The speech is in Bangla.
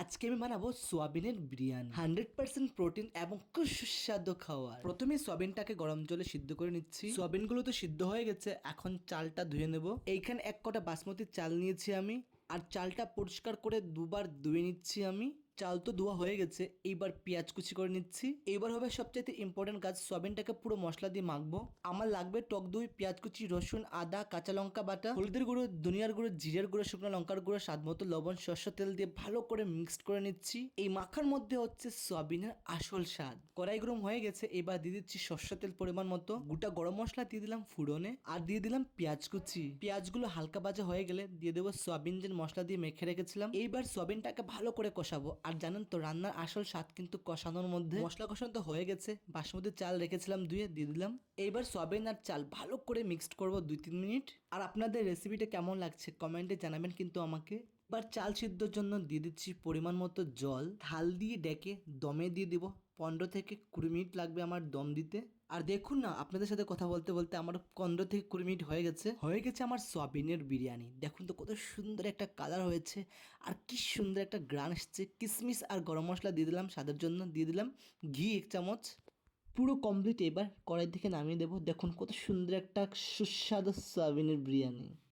আজকে আমি বানাবো সোয়াবিনের বিরিয়ানি 100% প্রোটিন এবং খুব সুস্বাদু খাবার। প্রথমে সোয়াবিনটাকে গরম জলে সিদ্ধ করে নিচ্ছি। সোয়াবিনগুলো তো সিদ্ধ হয়ে গেছে, এখন চালটা ধুয়ে নেব। এইখানে এক কটা বাসমতি চাল নিয়েছি আমি, আর চালটা পরিষ্কার করে দুবার ধুয়ে নিচ্ছি আমি। চাল তো ধোয়া হয়ে গেছে, এইবার পেঁয়াজ কুচি করে নিচ্ছি। এইবার হবে সবচেয়ে ইম্পর্টেন্ট কাজ, সয়াবিনটাকে পুরো মশলা দিয়ে মাখবো। আমার লাগবে টক দই, পেঁয়াজ কুচি, রসুন, আদা, কাঁচা লঙ্কা বাটা, হলুদের গুঁড়ো, ধনিয়ার গুঁড়ো, জিরের গুঁড়ো, শুকনো লঙ্কার গুঁড়ো, স্বাদ মতো লবণ, সরষের তেল দিয়ে ভালো করে মিক্সড করে নিচ্ছি। এই মাখার মধ্যে হচ্ছে সয়াবিনের আসল স্বাদ। কড়াই গরম হয়ে গেছে, এবার দিয়ে দিচ্ছি সরষের তেল পরিমাণ মতো, গোটা গরম মশলা দিয়ে দিলাম ফুরনে, আর দিয়ে দিলাম পেঁয়াজ কুচি। পেঁয়াজগুলো হালকা ভাজা হয়ে গেলে দিয়ে দেবো সয়াবিন যে মশলা দিয়ে মেখে রেখেছিলাম। এইবার সয়াবিনটাকে ভালো করে কষাবো। আর জানেন তো, রান্নার আসল স্বাদ কিন্তু কষানোর মধ্যে। মশলা কষানো তো হয়ে গেছে, বাসমতি চাল রেখেছিলাম ধুয়ে দিয়ে দিলাম। এইবার সয়াবিন আর চাল ভালো করে মিক্সড করবো 2-3 মিনিট। আর আপনাদের রেসিপিটা কেমন লাগছে কমেন্টে জানাবেন কিন্তু আমাকে। এবার চাল সিদ্ধর জন্য দিয়ে দিচ্ছি পরিমাণ মতো জল, ঢাল দিয়ে ডেকে দমে দিয়ে দিব। 15 থেকে 20 মিনিট লাগবে আমার দম দিতে। আর দেখুন না, আপনাদের সাথে কথা বলতে বলতে আমার 15 থেকে 20 মিনিট হয়ে গেছে আমার সোয়াবিনের বিরিয়ানি। দেখুন তো কত সুন্দর একটা কালার হয়েছে, আর কি সুন্দর একটা গ্রান আসছে। কিশমিশ আর গরম মশলা দিয়ে দিলাম, স্বাদের জন্য দিয়ে দিলাম ঘি 1 চামচ। পুরো কমপ্লিট। এবার কড়াই থেকে নামিয়ে দেবো। দেখুন কত সুন্দর একটা সুস্বাদু সোয়াবিনের বিরিয়ানি।